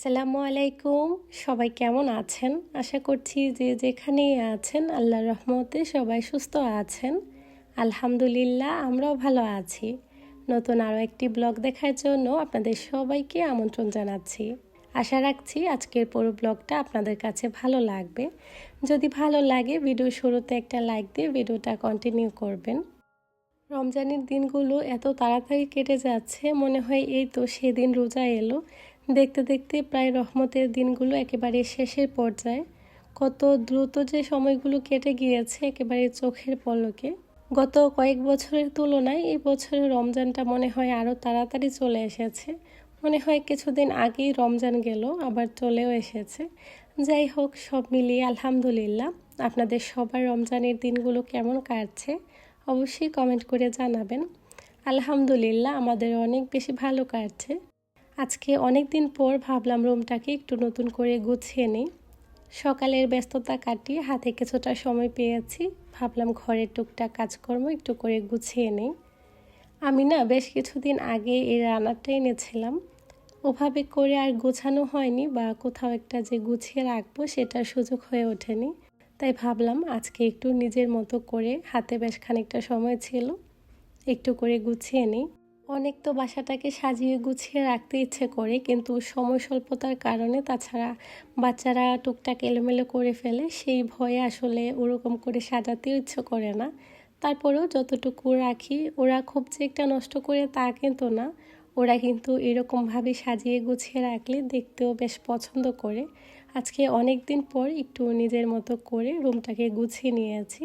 আসসালামু আলাইকুম। সবাই কেমন আছেন? আশা করছি যে যেখানেই আছেন আল্লাহর রহমতে সবাই সুস্থ আছেন। আলহামদুলিল্লাহ আমরাও ভালো আছি। নতুন আরও একটি ব্লগ দেখার জন্য আপনাদের সবাইকে আমন্ত্রণ জানাচ্ছি। আশা রাখছি আজকের পুরো ব্লগটা আপনাদের কাছে ভালো লাগবে। যদি ভালো লাগে ভিডিও শুরুতে একটা লাইক দিয়ে ভিডিওটা কন্টিনিউ করবেন। রমজানের দিনগুলো এত তাড়াতাড়ি কেটে যাচ্ছে, মনে হয় এই তো সেদিন রোজা এলো। দেখতে দেখতে প্রায় রহমতের দিনগুলো একেবারে শেষের পর্যায়ে। কত দ্রুত যে সময়গুলো কেটে গিয়েছে একেবারে চোখের পলকে। গত কয়েক বছরের তুলনায় এই বছরের রমজানটা মনে হয় আরও তাড়াতাড়ি চলে এসেছে। মনে হয় কিছুদিন আগেই রমজান গেল, আবার চলেও এসেছে। যাই হোক, সব মিলিয়ে আলহামদুলিল্লাহ। আপনাদের সবার রমজানের দিনগুলো কেমন কাটছে অবশ্যই কমেন্ট করে জানাবেন। আলহামদুলিল্লাহ আমাদের অনেক বেশি ভালো কাটছে। আজকে অনেক দিন পর ভাবলাম রুমটাকে একটু নতুন করে গুছিয়ে নিই। সকালের ব্যস্ততা কাটিয়ে হাতে কিছুটা সময় পেয়েছি, ভাবলাম ঘরের টুকটাক কাজকর্ম একটু করে গুছিয়ে নিই। আমি না বেশ কিছুদিন আগে এই রান্নাটা এনেছিলাম, ওভাবে করে আর গোছানো হয়নি বা কোথাও একটা যে গুছিয়ে রাখবো সেটার সুযোগ হয়ে ওঠেনি। তাই ভাবলাম আজকে একটু নিজের মতো করে, হাতে বেশ খানিকটা সময় ছিল, একটু করে গুছিয়ে নিই। অনেক তো বাসাটাকে সাজিয়ে গুছিয়ে রাখতে ইচ্ছে করে, কিন্তু সময় স্বল্পতার কারণে, তাছাড়া বাচ্চারা টুকটাক এলোমেলো করে ফেলে, সেই ভয়ে আসলে ওরকম করে সাজাতেও ইচ্ছে করে না। তারপরেও যতটুকু রাখি, ওরা খুব যে একটা নষ্ট করে তা কিন্তু না। ওরা কিন্তু এরকমভাবে সাজিয়ে গুছিয়ে রাখলে দেখতেও বেশ পছন্দ করে। আজকে অনেক দিন পর একটু নিজের মতো করে রুমটাকে গুছিয়ে নিয়েছি।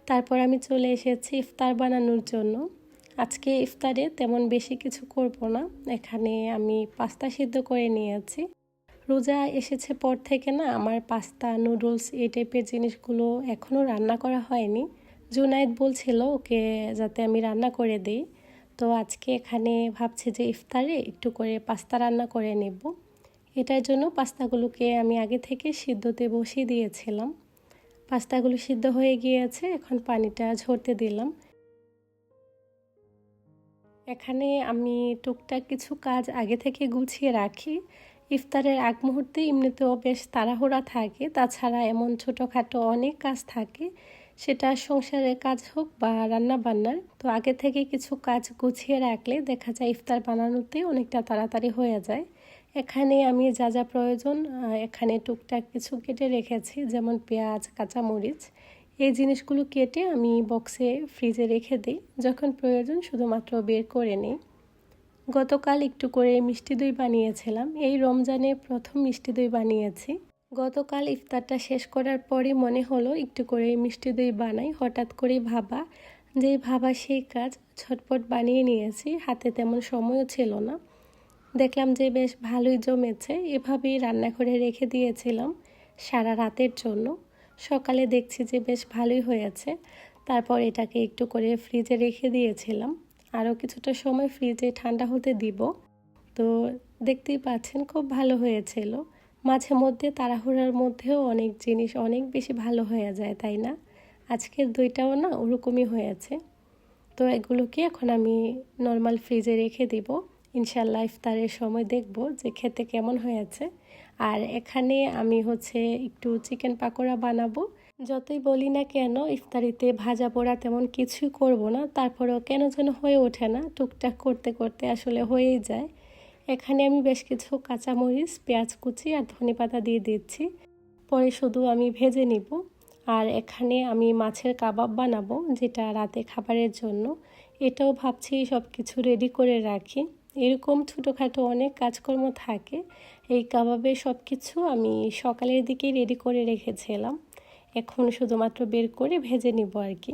তারপর আমি চলে এসেছি ইফতার বানানোর জন্য। আজকে ইফতারে তেমন বেশি কিছু করব না। এখানে আমি পাস্তা সিদ্ধ করে নিয়েছি। রোজা এসেছে পর থেকে না আমার পাস্তা, নুডলস এই টাইপের জিনিসগুলো এখনও রান্না করা হয়নি। জুনায়েদ বলছিল ওকে যাতে আমি রান্না করে দিই। তো আজকে এখানে ভাবছি যে ইফতারে একটু করে পাস্তা রান্না করে নেব। এটার জন্য পাস্তাগুলোকে আমি আগে থেকে সিদ্ধতে বসিয়ে দিয়েছিলাম। পাস্তাগুলো সিদ্ধ হয়ে গিয়েছে, এখন পানিটা ঝরতে দিলাম। এখানে আমি টুকটাক কিছু কাজ আগে থেকে গুছিয়ে রাখি। ইফতারের আগ মুহূর্তে এমনিতেও বেশ তাড়াহুড়া থাকে, তাছাড়া এমন ছোটোখাটো অনেক কাজ থাকে, সেটা সংসারের কাজ হোক বা রান্না বান্নার। তো আগে থেকে কিছু কাজ গুছিয়ে রাখলে দেখা যায় ইফতার বানানোতে অনেকটা তাড়াতাড়ি হয়ে যায়। এখানে আমি যা যা প্রয়োজন এখানে টুকটাক কিছু কেটে রেখেছি, যেমন পেঁয়াজ, কাঁচামরিচ। এই জিনিসগুলো কেটে আমি বক্সে ফ্রিজে রেখে দিই, যখন প্রয়োজন শুধুমাত্র বের করে নিই। গতকাল একটু করে মিষ্টি দই বানিয়েছিলাম, এই রমজানে প্রথম মিষ্টি দই বানিয়েছি। গতকাল ইফতারটা শেষ করার পরই মনে হলো একটু করে মিষ্টি দই বানাই। হঠাৎ করে ভাবা সেই কাজ, ঝটপট বানিয়ে নিয়েছি। হাতে তেমন সময়ও ছিল না। দেখলাম যে বেশ ভালোই জমেছে। এভাবেই রান্নাঘরে রেখে দিয়েছিলাম সারা রাতের জন্য। সকালে দেখছি যে বেশ ভালোই হয়েছে। তারপর এটাকে একটু করে ফ্রিজে রেখে দিয়েছিলাম, আরও কিছুটা সময় ফ্রিজে ঠান্ডা হতে দিব। তো দেখতেই পাচ্ছেন খুব ভালো হয়েছিল। মাঝে মধ্যে তাড়াহুড়ার মধ্যেও অনেক জিনিস অনেক বেশি ভালো হয়ে যায়, তাই না? আজকের দইটাও না ওরকমই হয়েছে। তো এগুলোকে এখন আমি নর্মাল ফ্রিজে রেখে দিব। ইনশাল্লাহ ইফতারের সময় দেখব যে খেতে কেমন হয়েছে। আর এখানে আমি একটু চিকেন পাকোড়া বানাবো। যতই বলি না কেন ইফতারিতে ভাজা পোড়া তেমন কিছুই করব না, তারপরেও কেন যেন হয়ে ওঠে না, টুকটাক করতে করতে আসলে হয়েই যায়। এখানে আমি বেশ কিছু কাঁচামরিচ, পেঁয়াজ কুচি আর ধনেপাতা দিয়ে দিচ্ছি, পরে শুধু আমি ভেজে নিব। আর এখানে আমি মাছের কাবাব বানাবো, যেটা রাতে খাবারের জন্য। এটাও ভাবছি সব কিছু রেডি করে রাখি। এরকম ছোটোখাটো অনেক কাজকর্ম থাকে। এই কাবাবের সব কিছু আমি সকালের দিকেই রেডি করে রেখেছিলাম, এখন শুধুমাত্র বের করে ভেজে নিব আর কি।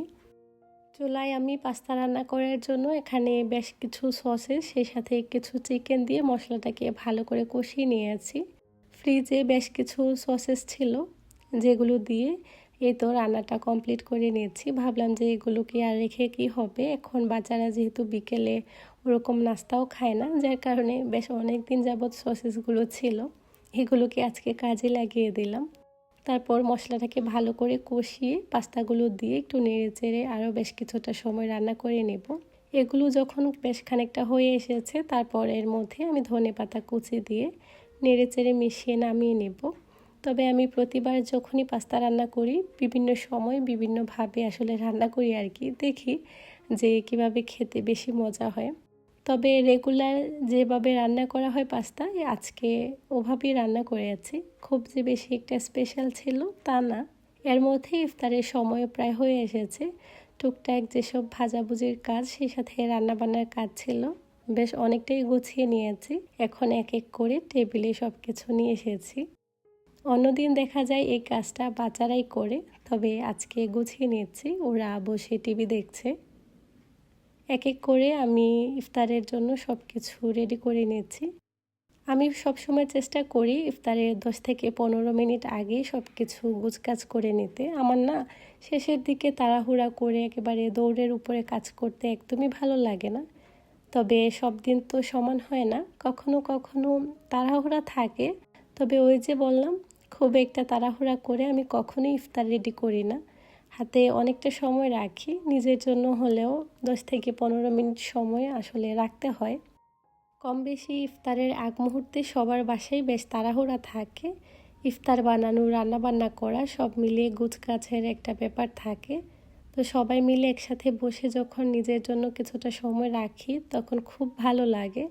চুলায় আমি পাস্তা রান্না করার জন্য এখানে বেশ কিছু সসেস, সেই সাথে কিছু চিকেন দিয়ে মশলাটাকে ভালো করে কষিয়ে নিয়েছি। ফ্রিজে বেশ কিছু সসেস ছিল, যেগুলো দিয়ে এই তো রান্নাটা কমপ্লিট করে নিয়েছি। ভাবলাম যে এগুলোকে আর রেখে কি হবে, এখন বাচ্চারা যেহেতু বিকেলে ওরকম নাস্তাও খায় না, যার কারণে বেশ অনেক দিন যাবৎ সসেসগুলো ছিল, এগুলোকে আজকে কাজে লাগিয়ে দিলাম। তারপর মশলাটাকে ভালো করে কষিয়ে পাস্তাগুলো দিয়ে একটু নেড়ে চেড়ে আরও বেশ কিছুটা সময় রান্না করে নেব। এগুলো যখন বেশ খানিকটা হয়ে এসেছে, তারপর এর মধ্যে আমি ধনেপাতা কুচি দিয়ে নেড়েচেড়ে মিশিয়ে নামিয়ে নেব। তবে আমি প্রতিবার যখনই পাস্তা রান্না করি বিভিন্ন সময় বিভিন্নভাবে আসলে রান্না করি আর কি, দেখি যে কিভাবে খেতে বেশি মজা হয়। তবে রেগুলার যেভাবে রান্না করা হয় পাস্তা, আজকে ওভাবেই রান্না করেছি। খুব যে বেশি একটা স্পেশাল ছিল তা না। এর মধ্যে ইফতারের সময় প্রায় হয়ে এসেছে। টুকটাক যেসব ভাজাভুজির কাজ, সেই সাথে রান্নাবান্নার কাজ ছিল, বেশ অনেকটাই গুছিয়ে নিয়েছি। এখন এক এক করে টেবিলে সব কিছু নিয়ে এসেছি। অন্যদিন দেখা যায় এই কাজটা বাচ্চারাই করে, তবে আজকে গুছিয়ে নিয়েছি, ওরা বসে টিভি দেখছে। এক এক করে আমি ইফতারের জন্য সব কিছু রেডি করে নিয়েছি। আমি সবসময় চেষ্টা করি ইফতারের 10 থেকে 15 মিনিট আগে সব কিছু গুছকাজ করে নিতে। আমার না শেষের দিকে তাড়াহুড়া করে একেবারে দৌড়ের উপরে কাজ করতে একদমই ভালো লাগে না। তবে সব দিন তো সমান হয় না, কখনো কখনো তাড়াহুড়া থাকে। তবে ওই যে বললাম, খুব একটা তাড়াহুড়া করে আমি কখনোই ইফতার রেডি করি না। হাতে অনেকটা সময় রাখি, নিজের জন্য হলেও 10 থেকে 15 মিনিট সময় আসলে রাখতে হয়। কম বেশি ইফতারের আগ মুহূর্তে সবার বাসায় বেশ তাড়াহুড়া থাকে। ইফতার বানানো, রান্নাবান্না করা সব মিলিয়ে গুছগাছের একটা ব্যাপার থাকে। তো সবাই মিলে একসাথে বসে যখন নিজের জন্য কিছুটা সময় রাখি তখন খুব ভালো লাগে।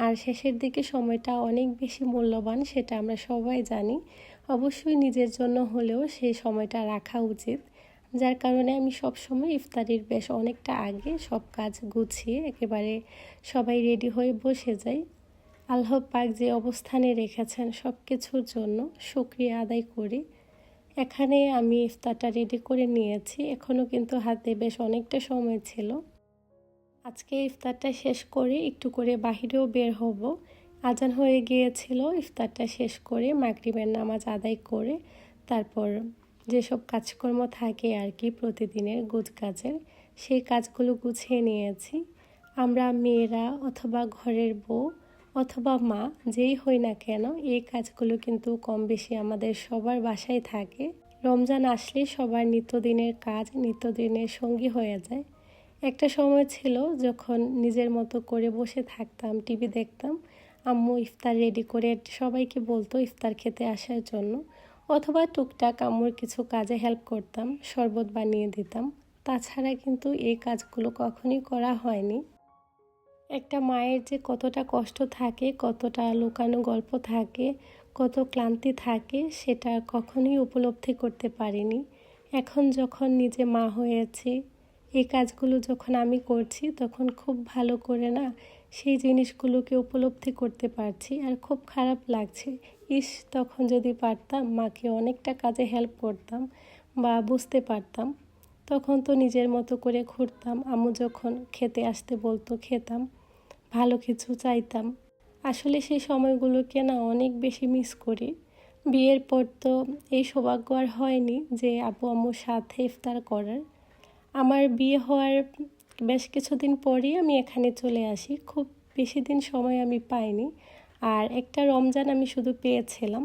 আর শেষের দিকে সময়টা অনেক বেশি মূল্যবান, সেটা আমরা সবাই জানি। অবশ্যই নিজের জন্য হলেও সেই সময়টা রাখা উচিত। যার কারণে আমি সব সময় ইফতারির বেশ অনেকটা আগে সব কাজ গুছিয়ে একেবারে সবাই রেডি হয়ে বসে যাই। আল্লাহ পাক যে অবস্থানে রেখেছেন সব কিছুর জন্য শুকরিয়া আদায় করি। এখানে আমি ইফতারটা রেডি করে নিয়েছি, এখনও কিন্তু হাতে বেশ অনেকটা সময় ছিল। আজকে ইফতারটা শেষ করে একটু করে বাহিরেও বের হব। আজান হয়ে গিয়েছিল, ইফতারটা শেষ করে মাগরিবের নামাজ আদায় করে তারপর যেসব কাজকর্ম থাকে আর কি প্রতিদিনের কাজের, সেই কাজগুলো গুছিয়ে নিয়েছি। আমরা মেয়েরা অথবা ঘরের বউ অথবা মা যেই হই না কেন, এই কাজগুলো কিন্তু কম বেশি আমাদের সবার বাসায় থাকে। রমজান আসলে সবার নিত্যদিনের কাজ নিত্যদিনের সঙ্গী হয়ে যায়। একটা সময় ছিল যখন নিজের মতো করে বসে থাকতাম, টিভি দেখতাম, আম্মু ইফতার রেডি করে সবাইকে বলতো ইফতার খেতে আসার জন্য, অথবা টুকটাক আম্মুর কিছু কাজে হেল্প করতাম, শরবত বানিয়ে দিতাম। তাছাড়া কিন্তু এই কাজগুলো কখনোই করা হয়নি। একটা মায়ের যে কতটা কষ্ট থাকে, কতটা লুকানো গল্প থাকে, কত ক্লান্তি থাকে, সেটা কখনোই উপলব্ধি করতে পারিনি। এখন যখন নিজে মা হয়েছি, এই কাজগুলো যখন আমি করছি তখন খুব ভালো করে না সেই জিনিসগুলোকে উপলব্ধি করতে পারছি, আর খুব খারাপ লাগছে। তখন যদি পারতাম মাকে অনেকটা কাজে হেল্প করতাম বা বুঝতে পারতাম, তখন তো নিজের মতো করে ঘুরতাম, আম্মু যখন খেতে আসতে বলতো খেতাম, ভালো কিছু চাইতাম। আসলে সেই সময়গুলোকে না অনেক বেশি মিস করি। বিয়ের পর তো এই সৌভাগ্য আর হয়নি যে আব্বু আম্মুর সাথে ইফতার করার। আমার বিয়ে হওয়ার বেশ কিছুদিন পরই আমি এখানে চলে আসি, খুব বেশি দিন সময় আমি পাইনি। আর একটা রমজান আমি শুধু পেয়েছিলাম,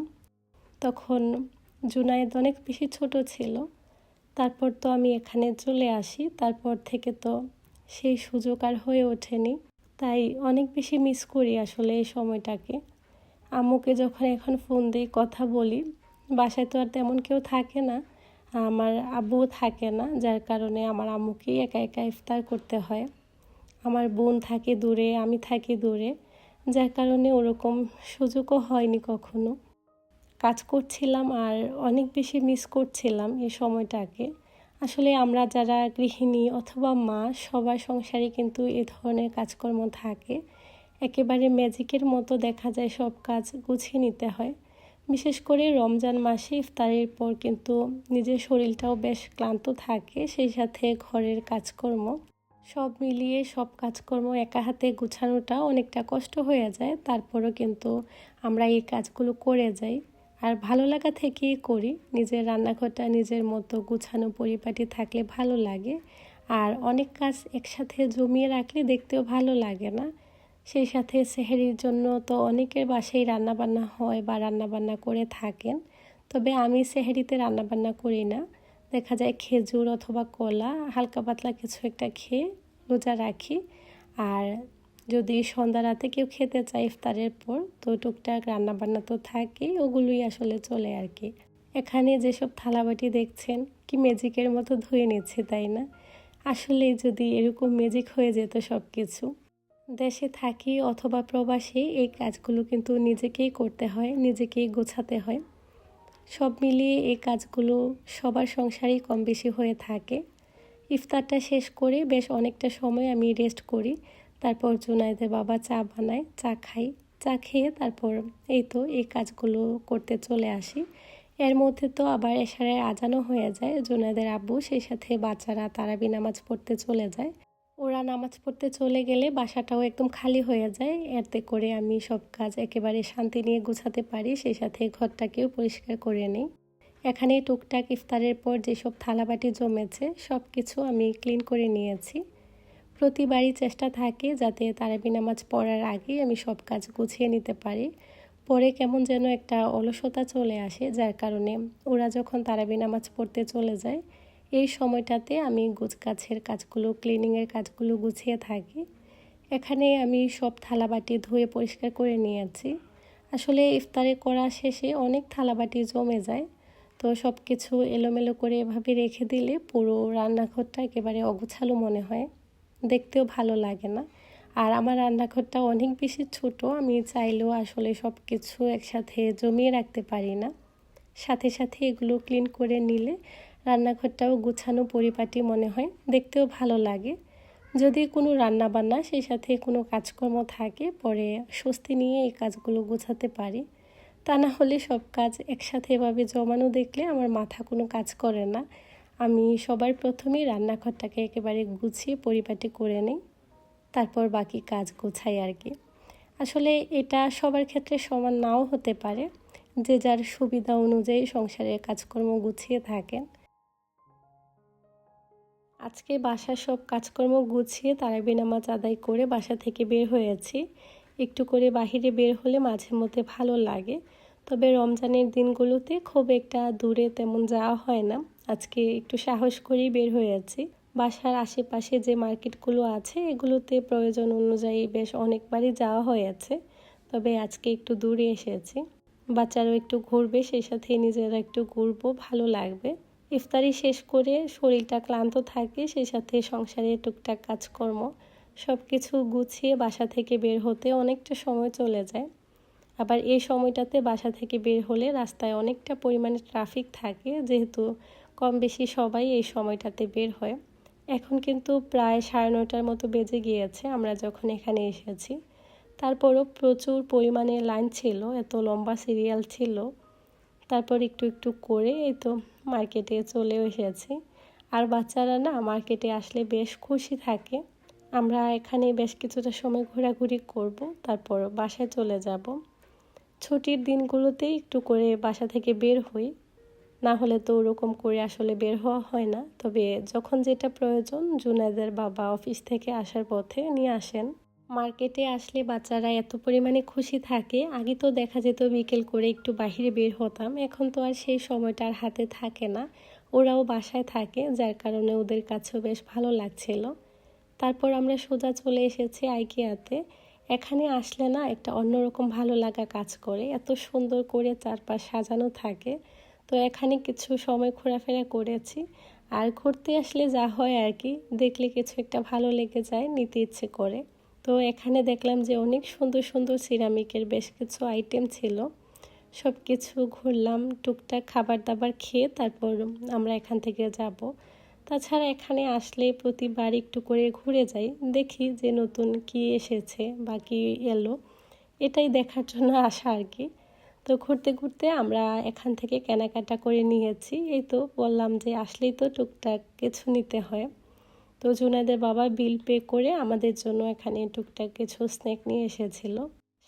তখন জুনায়েদ অনেক বেশি ছোট ছিল। তারপর তো আমি এখানে চলে আসি, তারপর থেকে তো সেই সুযোগ আর হয়ে ওঠেনি। তাই অনেক বেশি মিস করি আসলে এই সময়টাকে। আম্মুকে যখন এখন ফোন দিই কথা বলি, বাসায় তো আর তেমন কেউ থাকে না, আমার আব্বুও থাকে না, যার কারণে আমার আম্মুকেই একা একা ইফতার করতে হয়। আমার বোন থাকে দূরে, আমি থাকি দূরে, যার কারণে ওরকম সুযোগও হয়নি কখনো। কাজ করছিলাম আর অনেক বেশি মিস করছিলাম এই সময়টাকে। আসলে আমরা যারা গৃহিণী অথবা মা, সবার সংসারে কিন্তু এ ধরনের কাজকর্ম থাকে। একেবারে ম্যাজিকের মতো দেখা যায় সব কাজ গুছিয়ে নিতে হয়। বিশেষ করে রমজান মাসে ইফতারের পর কিন্তু নিজের শরীরটাও বেশ ক্লান্ত থাকে, সেই সাথে ঘরের কাজকর্ম সব মিলিয়ে সব কাজকর্ম একা হাতে গুছানোটা অনেকটা কষ্ট হয়ে যায়। তারপরও কিন্তু আমরা এই কাজগুলো করে যাই, আর ভালো লাগা থেকেই করি। নিজের রান্নাঘরটা নিজের মতো গুছানো পরিপাটি থাকলে ভালো লাগে, আর অনেক কাজ একসাথে জমিয়ে রাখলে দেখতেও ভালো লাগে না। সেই সাথে সেহরির জন্য তো অনেকের বাসায় রান্নাবান্না হয় বা রান্নাবান্না করে থাকেন, তবে আমি সেহরিতে রান্নাবান্না করি না। দেখা যায় খেজুর অথবা কলা হালকা পাতলা কিছু একটা খেয়ে রোজা রাখি। আর যদি সন্ধ্যা রাতে কেউ খেতে চায় ইফতারের পর, তো টুকটাক রান্নাবান্না তো থাকেই, ওগুলোই আসলে চলে আর কি। এখানে যেসব থালাবাটি দেখছেন কি ম্যাজিকের মতো ধুয়ে নিচ্ছে, তাই না? আসলে যদি এরকম ম্যাজিক হয়ে যেত সব কিছু। দেশে থাকি অথবা প্রবাসী, এই কাজগুলো কিন্তু নিজেকেই করতে হয়, নিজেকেই গোছাতে হয়। সব মিলিয়ে এই কাজগুলো সবার সংসারেই কম বেশি হয়ে থাকে। ইফতারটা শেষ করে বেশ অনেকটা সময় আমি রেস্ট করি। তারপর জুনায়েদের বাবা চা বানায়, চা খাই। চা খেয়ে তারপর এই কাজগুলো করতে চলে আসি। এর মধ্যে তো আবার এশারের আজানও হয়ে যায়। জুনায়েদের আব্বু সেই সাথে বাচ্চারা তারাবি নামাজ পড়তে চলে যায়। ওরা নামাজ পড়তে চলে গেলে বাসাটাও একদম খালি হয়ে যায়। এতে করে আমি সব কাজ একেবারে শান্তি নিয়ে গোছাতে পারি, সেই সাথে ঘরটাকেও পরিষ্কার করে নিই। এখানে টুকটাক ইফতারের পর যেসব থালাবাটি জমেছে সব কিছু আমি ক্লিন করে নিয়েছি। প্রতিবারই চেষ্টা থাকে যাতে তারাবি নামাজ পড়ার আগে আমি সব কাজ গুছিয়ে নিতে পারি। পরে কেমন যেন একটা অলসতা চলে আসে, যার কারণে ওরা যখন তারাবি নামাজ পড়তে চলে যায় এই সময়টাতে আমি গোছগাছের কাজগুলো, ক্লিনিংয়ের কাজগুলো গুছিয়ে থাকি। এখানে আমি সব থালাবাটি ধুয়ে পরিষ্কার করে নিয়েছি। আসলে ইফতারে করা শেষে অনেক থালাবাটি জমে যায়, তো সব কিছু এলোমেলো করে এভাবে রেখে দিলে পুরো রান্নাঘরটা একেবারে অগোছালো মনে হয়, দেখতেও ভালো লাগে না। আর আমার রান্নাঘরটা অনেক বেশি ছোট, আমি চাইলেও আসলে সব কিছু একসাথে জমিয়ে রাখতে পারি না। সাথে সাথে এগুলো ক্লিন করে নিলে রান্নাঘরটাও গুছানো পরিপাটি মনে হয়, দেখতেও ভালো লাগে। যদি কোনো রান্নাবান্না সেই সাথে কোনো কাজকর্ম থাকে, পরে স্বস্তি নিয়ে এই কাজগুলো গোছাতে পারি। তা না হলে সব কাজ একসাথে এভাবে জমানো দেখলে আমার মাথা কোনো কাজ করে না। আমি সবার প্রথমেই রান্নাঘরটাকে একেবারে গুছিয়ে পরিপাটি করে নিই, তারপর বাকি কাজ গোছাই আর কি। আসলে এটা সবার ক্ষেত্রে সমান নাও হতে পারে, যে যার সুবিধা অনুযায়ী সংসারের কাজকর্ম গুছিয়ে থাকেন। আজকে বাসার সব কাজকর্ম গুছিয়ে তারাবি নামাজ আদায় করে বাসা থেকে বের হয়েছি। একটু করে বাহিরে বের হলে মাঝে মধ্যে ভালো লাগে, তবে রমজানের দিনগুলোতে খুব একটা দূরে তেমন যাওয়া হয় না। আজকে একটু সাহস করেই বের হয়েছি। বাসার আশেপাশে যে মার্কেটগুলো আছে এগুলোতে প্রয়োজন অনুযায়ী বেশ অনেকবারই যাওয়া হয়েছে, তবে আজকে একটু দূরে এসেছি। বাচ্চারাও একটু ঘুরবে, সেই সাথে নিজেরা একটু ঘুরবো, ভালো লাগবে। ইফতারি শেষ করে শরীরটা ক্লান্ত থাকে, সেই সাথে সংসারে টুকটাক কাজকর্ম সব কিছু গুছিয়ে বাসা থেকে বের হতে অনেকটা সময় চলে যায়। আবার এই সময়টাতে বাসা থেকে বের হলে রাস্তায় অনেকটা পরিমাণে ট্রাফিক থাকে, যেহেতু কম বেশি সবাই এই সময়টাতে বের হয়। এখন কিন্তু প্রায় 9:30টার মতো বেজে গিয়েছে আমরা যখন এখানে এসেছি। তারপরও প্রচুর পরিমাণে লাইন ছিল, এত লম্বা সিরিয়াল ছিল। তারপর একটু একটু করে এই তো মার্কেটে চলেও এসেছি। আর বাচ্চারা না মার্কেটে আসলে বেশ খুশি থাকে। আমরা এখানে বেশ কিছুটা সময় ঘোরাঘুরি করব, তারপর বাসায় চলে যাব। ছুটির দিনগুলোতে একটু করে বাসা থেকে বের হই, না হলে তো ওরকম করে আসলে বের হওয়া হয় না। তবে যখন যেটা প্রয়োজন জুনায়েদের বাবা অফিস থেকে আসার পথে নিয়ে আসেন। মার্কেটে আসলে বাচ্চারা এত পরিমাণে খুশি থাকে, আগে তো দেখা যেত বিকেল করে একটু বাইরে বের হতাম, এখন তো আর সেই সময়টা আর হাতে থাকে না। ওরাও বাসায় থাকে, যার কারণে ওদের কাছেও বেশ ভালো লাগছিল। তারপর আমরা সোজা চলে এসেছি আইকিয়াতে। এখানে আসলে না একটা অন্যরকম ভালো লাগা কাজ করে, এত সুন্দর করে চারপাশ সাজানো থাকে। তো এখানে কিছু সময় ঘোরাফেরা করেছি। আর ঘুরতে আসলে যা হয় আর কি, দেখলে কিছু একটা ভালো লেগে যায়, নিতে ইচ্ছে করে। তো এখানে দেখলাম যে অনেক সুন্দর সুন্দর সিরামিকের বেশ কিছু আইটেম ছিল। সব কিছু ঘুরলাম, টুকটাক খাবার দাবার খেয়ে তারপর আমরা এখান থেকে যাব। তাছাড়া এখানে আসলে প্রতিবার একটু করে ঘুরে যাই, দেখি যে নতুন কি এসেছে বা কি এলো, এটাই দেখার জন্য আসা আর কি। তো ঘুরতে ঘুরতে আমরা এখান থেকে কেনাকাটা করে নিয়েছি। এই তো বললাম যে আসলেই তো টুকটাক কিছু নিতে হয়। তো জুনায়েদের বাবা বিল পে করে আমাদের জন্য এখানে টুকটাক কিছু স্ন্যাক নিয়ে এসেছিল।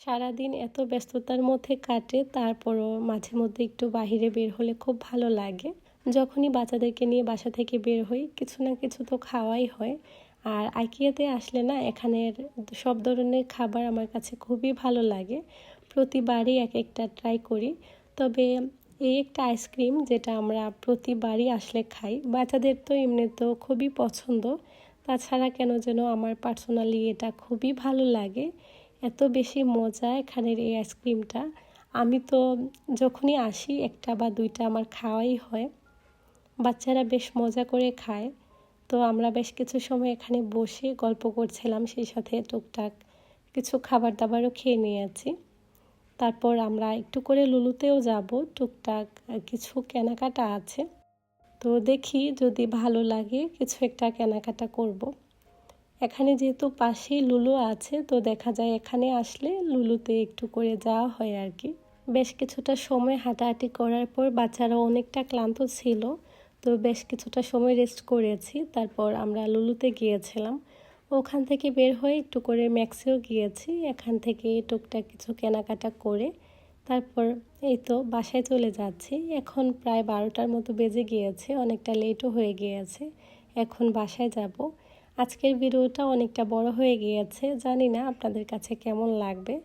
সারাদিন এত ব্যস্ততার মধ্যে কাটে, তারপরও মাঝে মধ্যে একটু বাহিরে বের হলে খুব ভালো লাগে। যখনই বাচ্চাদেরকে নিয়ে বাসা থেকে বের হই কিছু না কিছু তো খাওয়াই হয়। আর আইকিয়াতে আসলে না এখানের সব ধরনের খাবার আমার কাছে খুবই ভালো লাগে, প্রতিবারই এক একটা ট্রাই করি। তবে এই একটা আইসক্রিম যেটা আমরা প্রতিবারই আসলে খাই, বাচ্চাদের তো এমনিতেও খুবই পছন্দ, তাছাড়া কেন যেন আমার পার্সোনালি এটা খুবই ভালো লাগে, এত বেশি মজা এখানের এই আইসক্রিমটা। আমি তো যখনই আসি একটা বা দুইটা আমার খাওয়াই হয়। বাচ্চারা বেশ মজা করে খায়। তো আমরা বেশ কিছু সময় এখানে বসে গল্প করছিলাম, সেই সাথে টুকটাক কিছু খাবার দাবারও খেয়ে নিয়েছি। তারপর আমরা একটু করে লুলুতেও যাব, টুকটাক কিছু কেনাকাটা আছে। তো দেখি যদি ভালো লাগে কিছু একটা কেনাকাটা করব। এখানে যেহেতু পাশেই লুলু আছে, তো দেখা যায় এখানে আসলে লুলুতে একটু করে যাওয়া হয় আর কি। বেশ কিছুটা সময় হাঁটাহাঁটি করার পর বাচ্চারা অনেকটা ক্লান্ত ছিল, তো বেশ কিছুটা সময় রেস্ট করেছি। তারপর আমরা লুলুতে গিয়েছিলাম। ওখান থেকে বের হয়ে একটু করে ম্যাক্সেও গিয়েছি। এখান থেকে টুকটাক কিছু কেনাকাটা করে তারপর এই তো বাসায় চলে যাচ্ছি। এখন প্রায় 12টার মতো বেজে গিয়েছে, অনেকটা লেটও হয়ে গিয়েছে। এখন বাসায় যাব। আজকের ভিডিওটা অনেকটা বড় হয়ে গিয়েছে, জানি না আপনাদের কাছে কেমন লাগবে।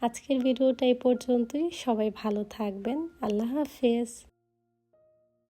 আজকের ভিডিওটা এই পর্যন্তই। সবাই ভালো থাকবেন। আল্লাহ হাফেজ।